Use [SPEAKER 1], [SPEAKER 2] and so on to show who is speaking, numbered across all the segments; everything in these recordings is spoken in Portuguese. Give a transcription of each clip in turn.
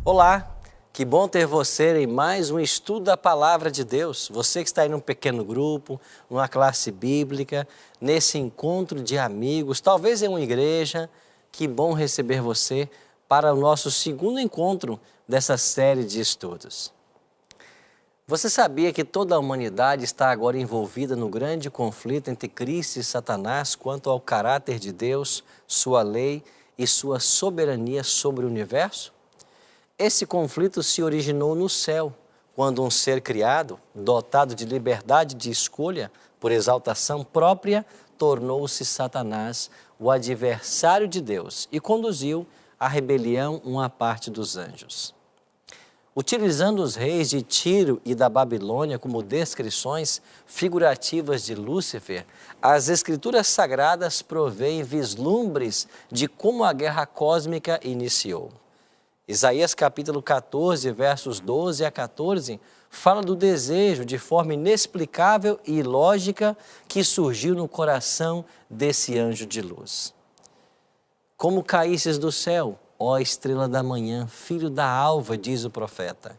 [SPEAKER 1] Olá, que bom ter você em mais um estudo da Palavra de Deus. Você que está aí num pequeno grupo, numa classe bíblica, nesse encontro de amigos, talvez em uma igreja, que bom receber você para o nosso segundo encontro dessa série de estudos. Você sabia que toda a humanidade está agora envolvida no grande conflito entre Cristo e Satanás quanto ao caráter de Deus, sua lei e sua soberania sobre o universo? Esse conflito se originou no céu, quando um ser criado, dotado de liberdade de escolha por exaltação própria, tornou-se Satanás, o adversário de Deus, e conduziu à rebelião uma parte dos anjos. Utilizando os reis de Tiro e da Babilônia como descrições figurativas de Lúcifer, as Escrituras Sagradas provêem vislumbres de como a guerra cósmica iniciou. Isaías capítulo 14, versos 12 a 14, fala do desejo de forma inexplicável e ilógica que surgiu no coração desse anjo de luz. Como caísses do céu, ó estrela da manhã, filho da alva, diz o profeta.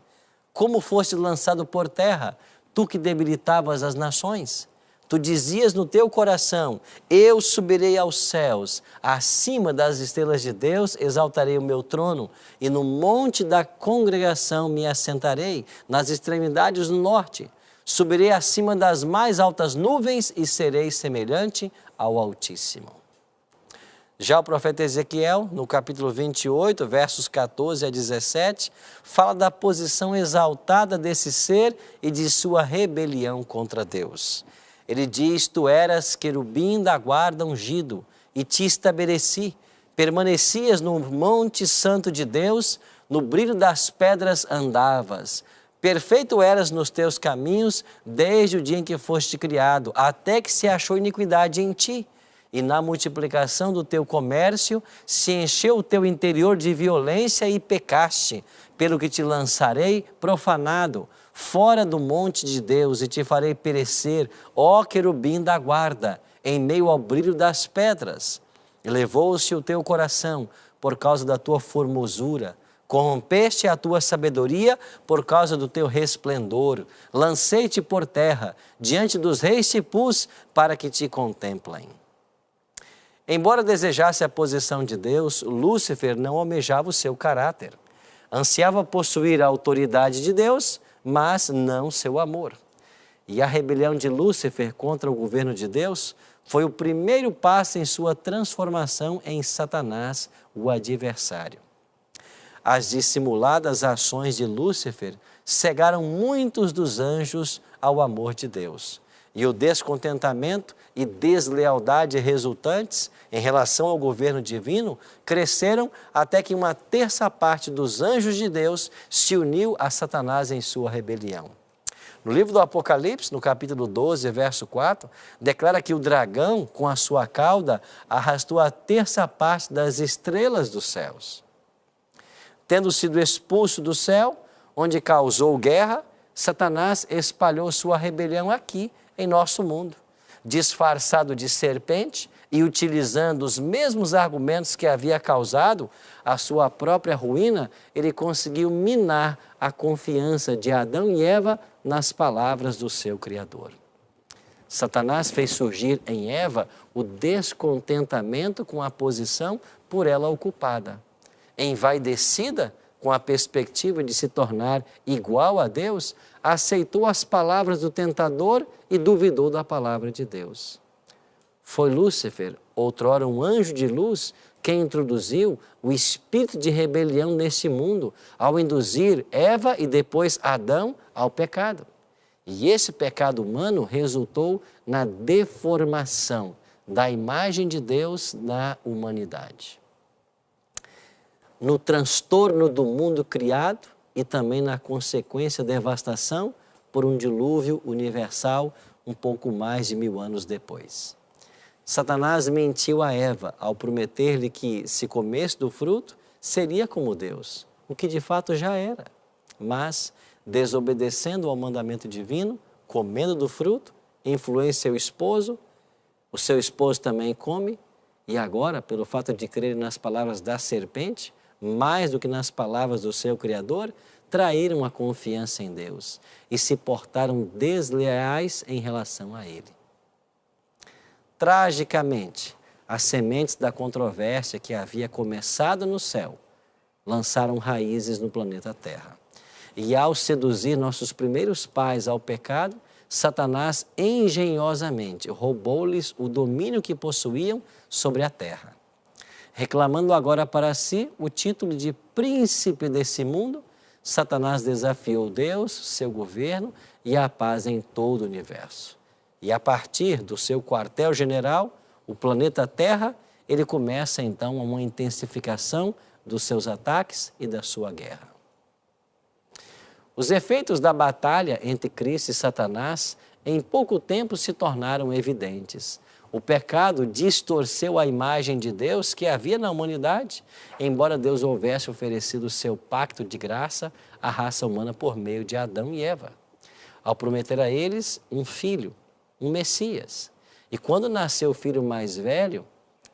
[SPEAKER 1] Como foste lançado por terra, tu que debilitavas as nações? Tu dizias no teu coração, eu subirei aos céus, acima das estrelas de Deus exaltarei o meu trono, e no monte da congregação me assentarei, nas extremidades do norte. Subirei acima das mais altas nuvens e serei semelhante ao Altíssimo. Já o profeta Ezequiel, no capítulo 28, versos 14 a 17, fala da posição exaltada desse ser e de sua rebelião contra Deus. Ele diz, tu eras querubim da guarda ungido, e te estabeleci, permanecias no monte santo de Deus, no brilho das pedras andavas. Perfeito eras nos teus caminhos, desde o dia em que foste criado, até que se achou iniquidade em ti. E na multiplicação do teu comércio, se encheu o teu interior de violência e pecaste, pelo que te lançarei profanado, fora do monte de Deus, e te farei perecer, ó querubim da guarda, em meio ao brilho das pedras. Elevou-se o teu coração por causa da tua formosura, corrompeste a tua sabedoria por causa do teu resplendor. Lancei-te por terra, diante dos reis te pus para que te contemplem. Embora desejasse a posição de Deus, Lúcifer não almejava o seu caráter. Ansiava possuir a autoridade de Deus, mas não seu amor. E a rebelião de Lúcifer contra o governo de Deus foi o primeiro passo em sua transformação em Satanás, o adversário. As dissimuladas ações de Lúcifer cegaram muitos dos anjos ao amor de Deus. E o descontentamento e deslealdade resultantes em relação ao governo divino cresceram até que uma terça parte dos anjos de Deus se uniu a Satanás em sua rebelião. No livro do Apocalipse, no capítulo 12, verso 4, declara que o dragão, com a sua cauda, arrastou a terça parte das estrelas dos céus. Tendo sido expulso do céu, onde causou guerra, Satanás espalhou sua rebelião aqui, em nosso mundo, disfarçado de serpente e utilizando os mesmos argumentos que havia causado a sua própria ruína, ele conseguiu minar a confiança de Adão e Eva nas palavras do seu Criador. Satanás fez surgir em Eva o descontentamento com a posição por ela ocupada. Envaidecida com a perspectiva de se tornar igual a Deus, aceitou as palavras do tentador e duvidou da palavra de Deus. Foi Lúcifer, outrora um anjo de luz, quem introduziu o espírito de rebelião nesse mundo, ao induzir Eva e depois Adão ao pecado. E esse pecado humano resultou na deformação da imagem de Deus na humanidade. No transtorno do mundo criado e também na consequência devastação por um dilúvio universal um pouco mais de 1000 anos depois. Satanás mentiu a Eva ao prometer-lhe que, se comesse do fruto, seria como Deus, o que de fato já era. Mas, desobedecendo ao mandamento divino, comendo do fruto, influencia o seu esposo também come, e agora, pelo fato de crer nas palavras da serpente, mais do que nas palavras do seu Criador, traíram a confiança em Deus e se portaram desleais em relação a Ele. Tragicamente, as sementes da controvérsia que havia começado no céu lançaram raízes no planeta Terra. E ao seduzir nossos primeiros pais ao pecado, Satanás engenhosamente roubou-lhes o domínio que possuíam sobre a terra. Reclamando agora para si o título de príncipe desse mundo, Satanás desafiou Deus, seu governo e a paz em todo o universo. E a partir do seu quartel-general, o planeta Terra, ele começa então uma intensificação dos seus ataques e da sua guerra. Os efeitos da batalha entre Cristo e Satanás em pouco tempo se tornaram evidentes. O pecado distorceu a imagem de Deus que havia na humanidade, embora Deus houvesse oferecido o seu pacto de graça à raça humana por meio de Adão e Eva, ao prometer a eles um filho, um Messias. E quando nasceu o filho mais velho,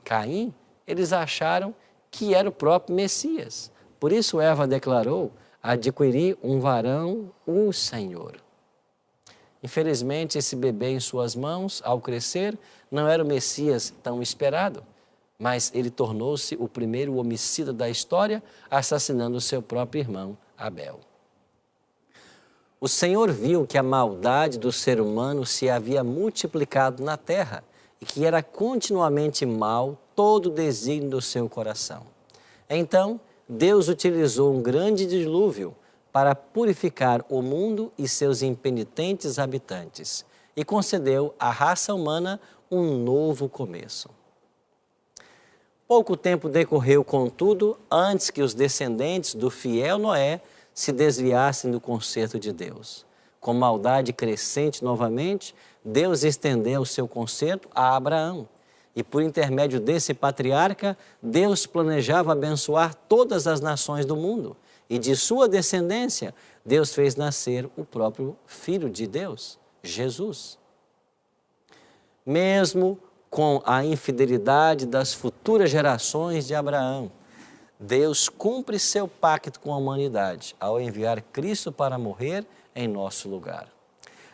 [SPEAKER 1] Caim, eles acharam que era o próprio Messias. Por isso Eva declarou: adquirir um varão, o Senhor. Infelizmente, esse bebê em suas mãos, ao crescer, não era o Messias tão esperado, mas ele tornou-se o primeiro homicida da história, assassinando seu próprio irmão, Abel. O Senhor viu que a maldade do ser humano se havia multiplicado na terra e que era continuamente mal todo o desígnio do seu coração. Então, Deus utilizou um grande dilúvio para purificar o mundo e seus impenitentes habitantes e concedeu à raça humana um novo começo. Pouco tempo decorreu, contudo, antes que os descendentes do fiel Noé se desviassem do conserto de Deus. Com maldade crescente novamente, Deus estendeu o seu conserto a Abraão. E por intermédio desse patriarca, Deus planejava abençoar todas as nações do mundo. E de sua descendência, Deus fez nascer o próprio Filho de Deus, Jesus. Mesmo com a infidelidade das futuras gerações de Abraão, Deus cumpre seu pacto com a humanidade ao enviar Cristo para morrer em nosso lugar.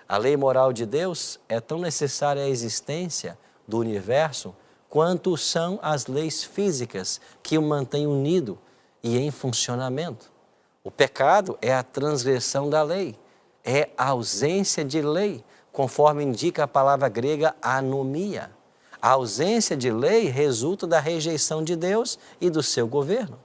[SPEAKER 1] A lei moral de Deus é tão necessária à existência do universo quanto são as leis físicas que o mantêm unido e em funcionamento. O pecado é a transgressão da lei, é a ausência de lei, conforme indica a palavra grega anomia. A ausência de lei resulta da rejeição de Deus e do seu governo.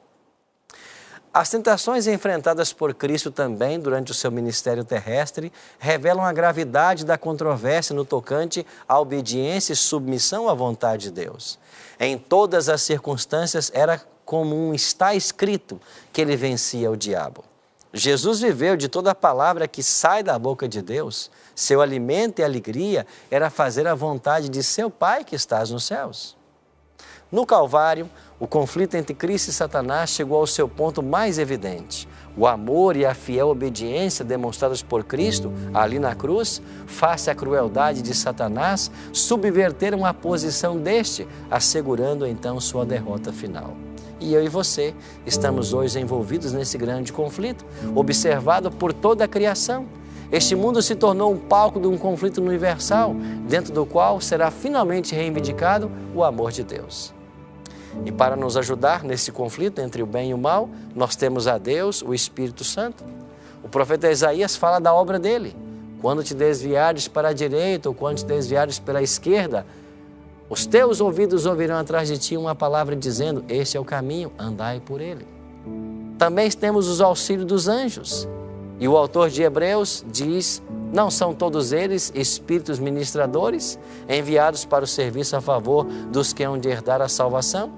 [SPEAKER 1] As tentações enfrentadas por Cristo também durante o seu ministério terrestre revelam a gravidade da controvérsia no tocante à obediência e submissão à vontade de Deus. Em todas as circunstâncias era comum, está escrito, que ele vencia o diabo. Jesus viveu de toda a palavra que sai da boca de Deus. Seu alimento e alegria era fazer a vontade de seu Pai que estás nos céus. No Calvário, o conflito entre Cristo e Satanás chegou ao seu ponto mais evidente. O amor e a fiel obediência demonstrados por Cristo, ali na cruz, face à crueldade de Satanás, subverteram a posição deste, assegurando então sua derrota final. E eu e você estamos hoje envolvidos nesse grande conflito, observado por toda a criação. Este mundo se tornou um palco de um conflito universal, dentro do qual será finalmente reivindicado o amor de Deus. E para nos ajudar nesse conflito entre o bem e o mal, nós temos a Deus, o Espírito Santo. O profeta Isaías fala da obra dele. Quando te desviares para a direita ou quando te desviares pela esquerda, os teus ouvidos ouvirão atrás de ti uma palavra dizendo: este é o caminho, andai por ele. Também temos os auxílios dos anjos. E o autor de Hebreus diz: Não são todos eles espíritos ministradores enviados para o serviço a favor dos que hão de herdar a salvação?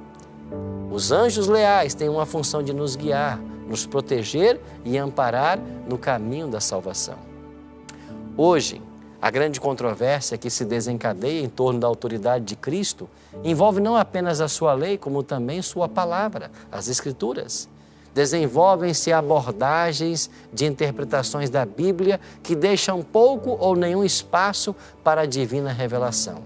[SPEAKER 1] Os anjos leais têm uma função de nos guiar, nos proteger e amparar no caminho da salvação. Hoje, a grande controvérsia que se desencadeia em torno da autoridade de Cristo envolve não apenas a sua lei, como também sua palavra, as Escrituras. Desenvolvem-se abordagens de interpretações da Bíblia que deixam pouco ou nenhum espaço para a divina revelação.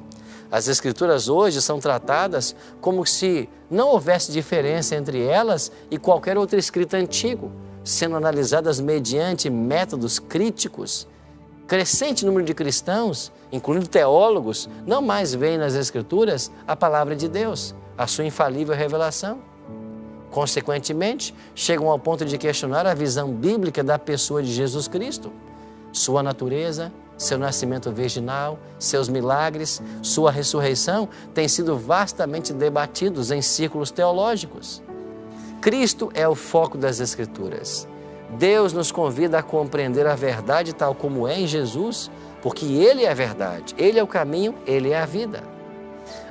[SPEAKER 1] As Escrituras hoje são tratadas como se não houvesse diferença entre elas e qualquer outra escrita antigo, sendo analisadas mediante métodos críticos. Crescente número de cristãos, incluindo teólogos, não mais veem nas Escrituras a palavra de Deus, a sua infalível revelação. Consequentemente, chegam ao ponto de questionar a visão bíblica da pessoa de Jesus Cristo, sua natureza, seu nascimento virginal, seus milagres, sua ressurreição têm sido vastamente debatidos em círculos teológicos. Cristo é o foco das Escrituras. Deus nos convida a compreender a verdade tal como é em Jesus, porque Ele é a verdade, Ele é o caminho, Ele é a vida.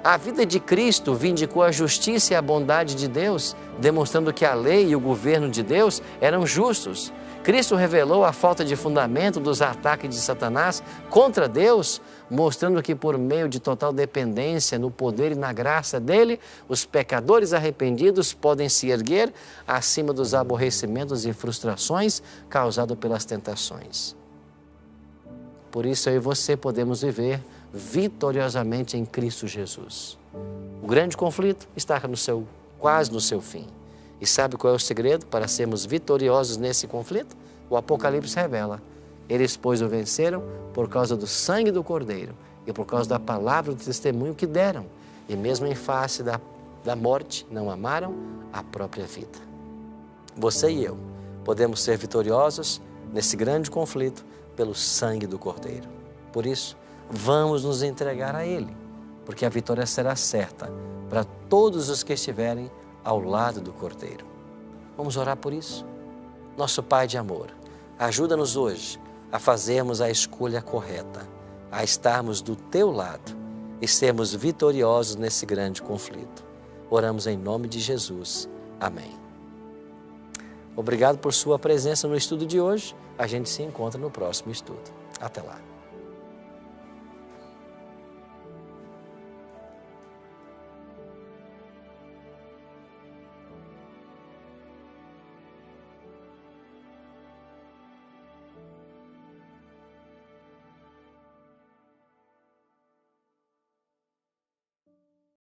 [SPEAKER 1] A vida de Cristo vindicou a justiça e a bondade de Deus, demonstrando que a lei e o governo de Deus eram justos. Cristo revelou a falta de fundamento dos ataques de Satanás contra Deus, mostrando que por meio de total dependência no poder e na graça dele, os pecadores arrependidos podem se erguer acima dos aborrecimentos e frustrações causados pelas tentações. Por isso eu e você podemos viver vitoriosamente em Cristo Jesus. O grande conflito está quase no seu fim. E sabe qual é o segredo para sermos vitoriosos nesse conflito? O Apocalipse revela. Eles, pois, o venceram por causa do sangue do Cordeiro e por causa da palavra do testemunho que deram. E mesmo em face da morte, não amaram a própria vida. Você e eu podemos ser vitoriosos nesse grande conflito pelo sangue do Cordeiro. Por isso, vamos nos entregar a Ele, porque a vitória será certa para todos os que estiverem ao lado do Cordeiro. Vamos orar por isso? Nosso Pai de amor, ajuda-nos hoje a fazermos a escolha correta, a estarmos do Teu lado e sermos vitoriosos nesse grande conflito. Oramos em nome de Jesus. Amém. Obrigado por sua presença no estudo de hoje. A gente se encontra no próximo estudo. Até lá.